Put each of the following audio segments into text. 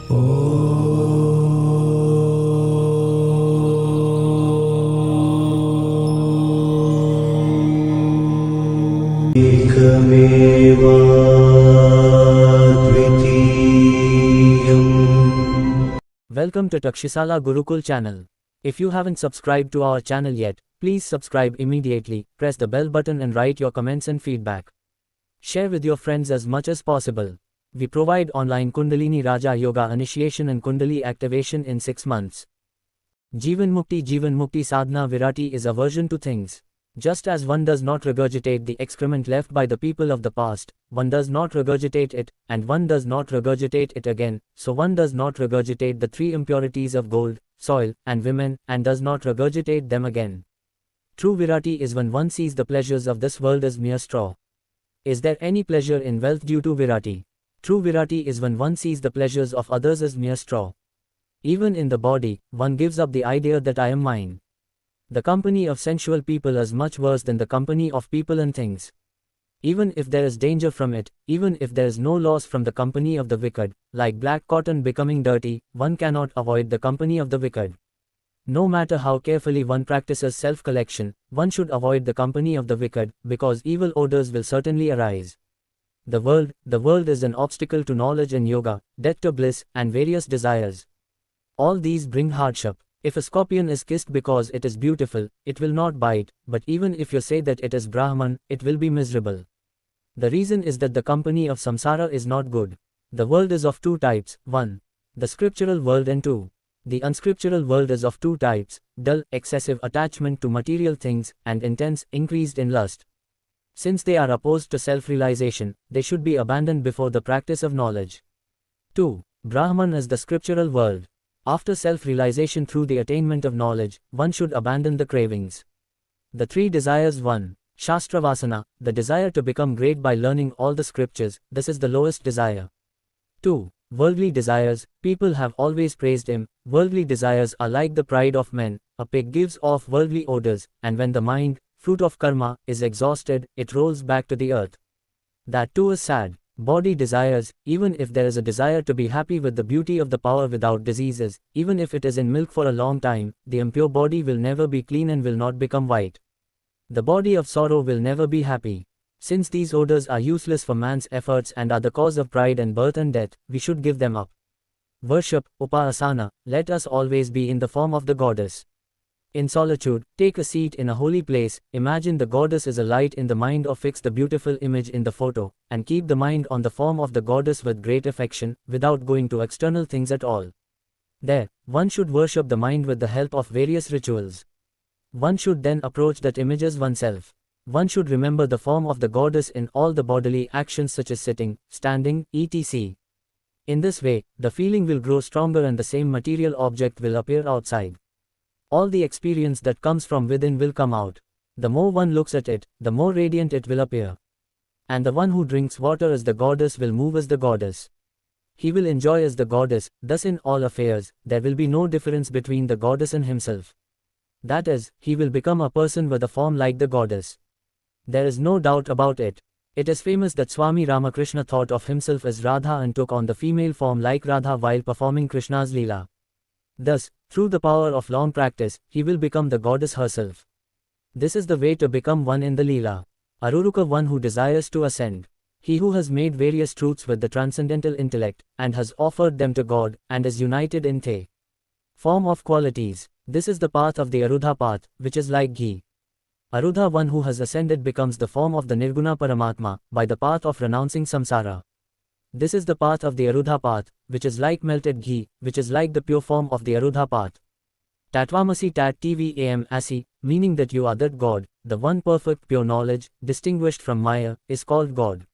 Welcome to Takshisala Gurukul channel. If you haven't subscribed to our channel yet, please subscribe immediately, press the bell button and write your comments and feedback. Share with your friends as much as possible. We provide online Kundalini Raja Yoga initiation and Kundali activation in 6 months. Jivan Mukti Sadhana Virati is aversion to things. Just as one does not regurgitate the excrement left by the people of the past, one does not regurgitate it, and one does not regurgitate it again, so one does not regurgitate the 3 impurities of gold, soil, and women, and does not regurgitate them again. True Virati is when one sees the pleasures of this world as mere straw. Is there any pleasure in wealth due to Virati? True Virati is when one sees the pleasures of others as mere straw. Even in the body, one gives up the idea that I am mine. The company of sensual people is much worse than the company of people and things. Even if there is danger from it, even if there is no loss from the company of the wicked, like black cotton becoming dirty, one cannot avoid the company of the wicked. No matter how carefully one practices self-collection, one should avoid the company of the wicked, because evil odors will certainly arise. The world is an obstacle to knowledge and yoga, death to bliss, and various desires. All these bring hardship. If a scorpion is kissed because it is beautiful, it will not bite, but even if you say that it is Brahman, it will be miserable. The reason is that the company of samsara is not good. The world is of 2 types, 1. The scriptural world and 2. The unscriptural world is of 2 types, dull, excessive attachment to material things, and intense, increased in lust. Since they are opposed to self-realization, they should be abandoned before the practice of knowledge. 2. Brahman is the scriptural world. After self-realization through the attainment of knowledge, one should abandon the cravings. The 3 desires 1. Shastravasana, the desire to become great by learning all the scriptures, this is the lowest desire. 2. Worldly desires, people have always praised him. Worldly desires are like the pride of men, a pig gives off worldly odors, and when the mind, fruit of karma, is exhausted, it rolls back to the earth. That too is sad. Body desires, even if there is a desire to be happy with the beauty of the power without diseases, even if it is in milk for a long time, the impure body will never be clean and will not become white. The body of sorrow will never be happy. Since these odors are useless for man's efforts and are the cause of pride and birth and death, we should give them up. Worship, upasana, let us always be in the form of the goddess. In solitude, take a seat in a holy place, imagine the goddess is a light in the mind or fix the beautiful image in the photo, and keep the mind on the form of the goddess with great affection, without going to external things at all. There, one should worship the mind with the help of various rituals. One should then approach that image as oneself. One should remember the form of the goddess in all the bodily actions such as sitting, standing, etc. In this way, the feeling will grow stronger and the same material object will appear outside. All the experience that comes from within will come out. The more one looks at it, the more radiant it will appear. And the one who drinks water as the goddess will move as the goddess. He will enjoy as the goddess, thus in all affairs, there will be no difference between the goddess and himself. That is, he will become a person with a form like the goddess. There is no doubt about it. It is famous that Swami Ramakrishna thought of himself as Radha and took on the female form like Radha while performing Krishna's Leela. Thus, through the power of long practice, he will become the goddess herself. This is the way to become one in the Leela. Aruruka, one who desires to ascend. He who has made various truths with the transcendental intellect, and has offered them to God, and is united in the form of qualities. This is the path of the Arudha path, which is like ghee. Arudha, one who has ascended, becomes the form of the Nirguna Paramatma, by the path of renouncing samsara. This is the path of the Arudha path, which is like melted ghee, which is like the pure form of the Arudha path. Tatvamasi Tat Tvam Asi, meaning that you are that God, the one perfect pure knowledge, distinguished from Maya, is called God.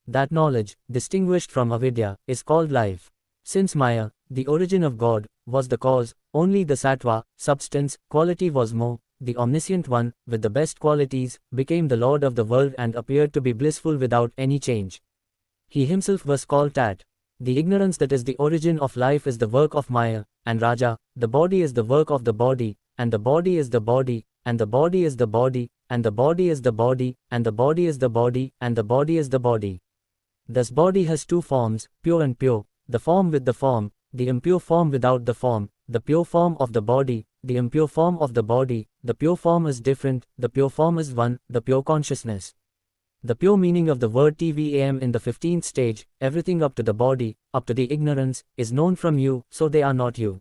That knowledge, distinguished from Avidya, is called life. Since Maya, the origin of God, was the cause, only the Sattva, substance, quality was more, the omniscient one, with the best qualities, became the Lord of the world and appeared to be blissful without any change. He himself was called Tat. The ignorance that is the origin of life is the work of Maya, and Raja, the body is the work of the body, and the body is the body, and the body is the body, and the body is the body, and the body is the body, and the body is the body. Thus body has 2 forms, pure and pure, the form with the form, the impure form without the form, the pure form of the body, the impure form of the body, the pure form is different, the pure form is one, the pure consciousness. The pure meaning of the word TVAM in the 15th stage, everything up to the body, up to the ignorance, is known from you, so they are not you.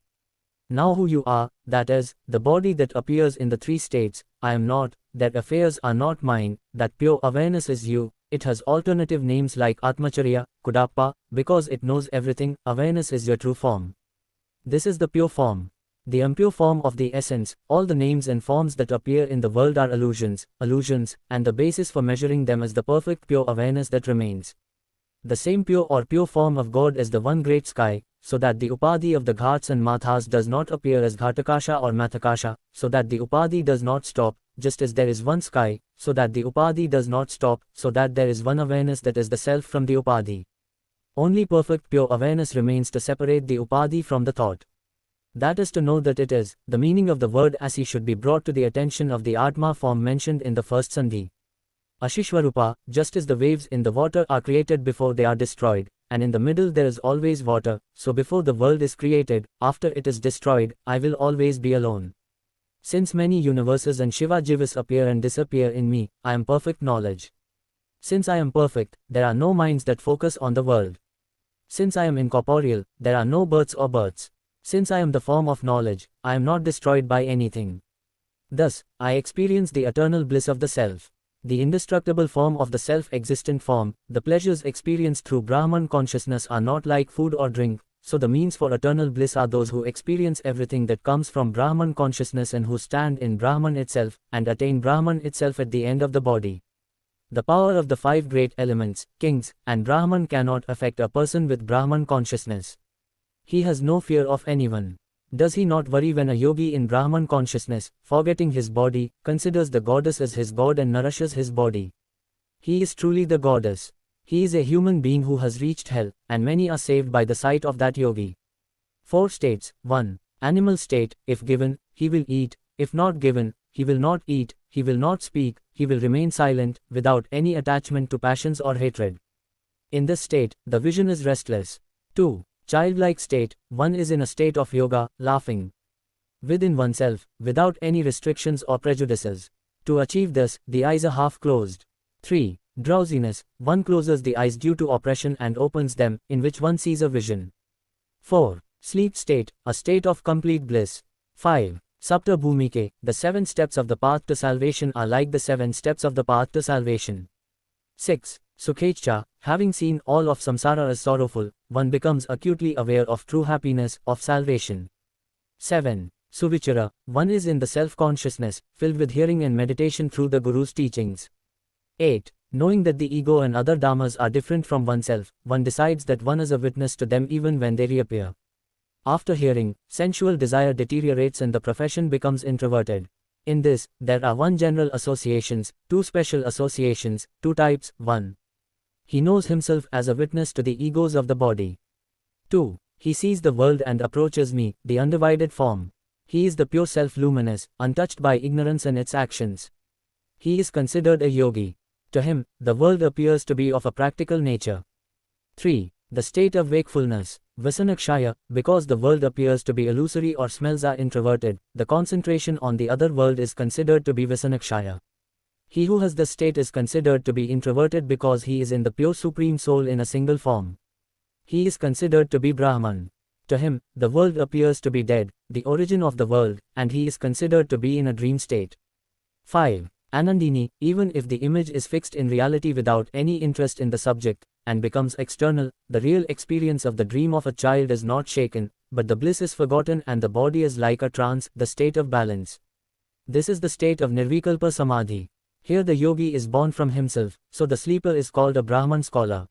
Now who you are, that is, the body that appears in the 3 states, I am not, that affairs are not mine, that pure awareness is you, it has alternative names like Atmacharya, Kudappa, because it knows everything, awareness is your true form. This is the pure form. The impure form of the essence, all the names and forms that appear in the world are illusions, and the basis for measuring them is the perfect pure awareness that remains. The same pure or pure form of God is the one great sky, so that the upadhi of the ghats and mathas does not appear as ghatakasha or mathakasha, so that the upadhi does not stop, just as there is one sky, so that the upadhi does not stop, so that there is one awareness that is the self from the upadhi. Only perfect pure awareness remains to separate the upadhi from the thought. That is to know that it is, the meaning of the word asi should be brought to the attention of the Atma form mentioned in the first sandhi. Ashishwarupa, just as the waves in the water are created before they are destroyed, and in the middle there is always water, so before the world is created, after it is destroyed, I will always be alone. Since many universes and Shiva Jivis appear and disappear in me, I am perfect knowledge. Since I am perfect, there are no minds that focus on the world. Since I am incorporeal, there are no births or births. Since I am the form of knowledge, I am not destroyed by anything. Thus, I experience the eternal bliss of the self. The indestructible form of the self-existent form, the pleasures experienced through Brahman consciousness are not like food or drink, so the means for eternal bliss are those who experience everything that comes from Brahman consciousness and who stand in Brahman itself, and attain Brahman itself at the end of the body. The power of the 5 great elements, kings, and Brahman cannot affect a person with Brahman consciousness. He has no fear of anyone. Does he not worry when a yogi in Brahman consciousness, forgetting his body, considers the goddess as his god and nourishes his body? He is truly the goddess. He is a human being who has reached hell, and many are saved by the sight of that yogi. 4 states. 1. Animal state, if given, he will eat, if not given, he will not eat, he will not speak, he will remain silent, without any attachment to passions or hatred. In this state, the vision is restless. 2. Childlike state, one is in a state of yoga, laughing within oneself, without any restrictions or prejudices. To achieve this, the eyes are half closed. 3. Drowsiness, one closes the eyes due to oppression and opens them, in which one sees a vision. 4. Sleep state, a state of complete bliss. 5. Sapta Bhumike, the 7 steps of the path to salvation are like the 7 steps of the path to salvation. 6. Sukhecha, having seen all of samsara as sorrowful, one becomes acutely aware of true happiness, of salvation. 7. Suvichara, one is in the self-consciousness, filled with hearing and meditation through the Guru's teachings. 8. Knowing that the ego and other dhammas are different from oneself, one decides that one is a witness to them even when they reappear. After hearing, sensual desire deteriorates and the profession becomes introverted. In this, there are 1 general associations, 2 special associations, 2 types. 1. He knows himself as a witness to the egos of the body. 2. He sees the world and approaches me, the undivided form. He is the pure self luminous, untouched by ignorance and its actions. He is considered a yogi. To him, the world appears to be of a practical nature. 3. The state of wakefulness, Visanakshaya, because the world appears to be illusory or smells are introverted, the concentration on the other world is considered to be Visanakshaya. He who has this state is considered to be introverted because he is in the pure Supreme Soul in a single form. He is considered to be Brahman. To him, the world appears to be dead, the origin of the world, and he is considered to be in a dream state. 5. Anandini, even if the image is fixed in reality without any interest in the subject, and becomes external, the real experience of the dream of a child is not shaken, but the bliss is forgotten and the body is like a trance, the state of balance. This is the state of Nirvikalpa Samadhi. Here the yogi is born from himself, so the sleeper is called a Brahman scholar.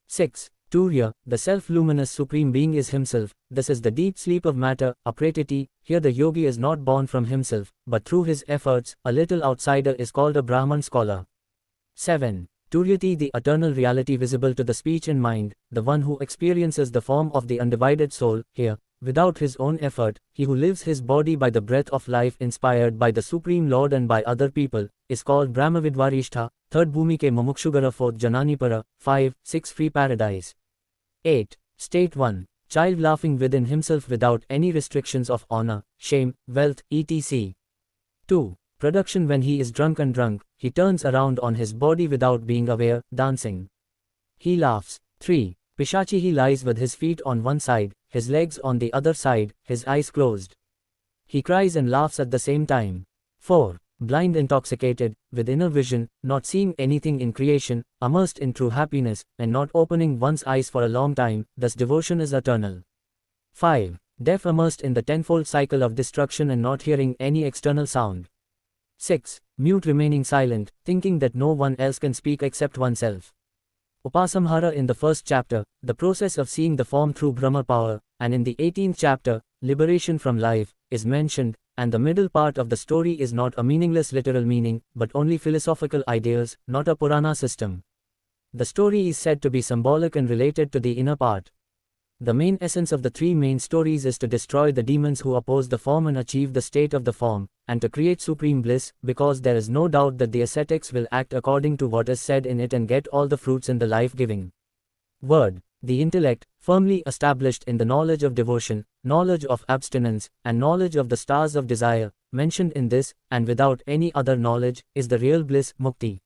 6. Turiya, the self-luminous supreme being is himself, this is the deep sleep of matter, apratiti, here the yogi is not born from himself, but through his efforts, a little outsider is called a Brahman scholar. 7. Turyati, the eternal reality visible to the speech and mind, the one who experiences the form of the undivided soul, here, without his own effort, he who lives his body by the breath of life inspired by the Supreme Lord and by other people, is called Brahmavidvarishtha. 3rd Bhumike Mumukshugara 4th Jananipara, 5, 6 Free Paradise. 8. State 1. child laughing within himself without any restrictions of honor, shame, wealth, etc. 2. Production when he is drunk, he turns around on his body without being aware, dancing. He laughs. 3. Pishachi, he lies with his feet on one side, his legs on the other side, his eyes closed. He cries and laughs at the same time. 4. Blind, intoxicated, with inner vision, not seeing anything in creation, immersed in true happiness, and not opening one's eyes for a long time, thus devotion is eternal. 5. Deaf, immersed in the tenfold cycle of destruction and not hearing any external sound. 6. Mute, remaining silent, thinking that no one else can speak except oneself. Upasamhara in the first chapter, the process of seeing the form through Brahma power, and in the 18th chapter, liberation from life, is mentioned, and the middle part of the story is not a meaningless literal meaning, but only philosophical ideas, not a Purana system. The story is said to be symbolic and related to the inner part. The main essence of the three main stories is to destroy the demons who oppose the form and achieve the state of the form, and to create supreme bliss, because there is no doubt that the ascetics will act according to what is said in it and get all the fruits in the life-giving word. The intellect, firmly established in the knowledge of devotion, knowledge of abstinence, and knowledge of the stars of desire, mentioned in this, and without any other knowledge, is the real bliss, mukti.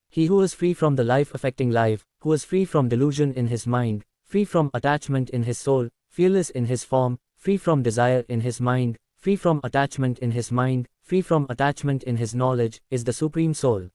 He who is free from the life-affecting life, who is free from delusion in his mind, free from attachment in his soul, fearless in his form, free from desire in his mind, free from attachment in his mind, free from attachment in his knowledge, is the Supreme Soul.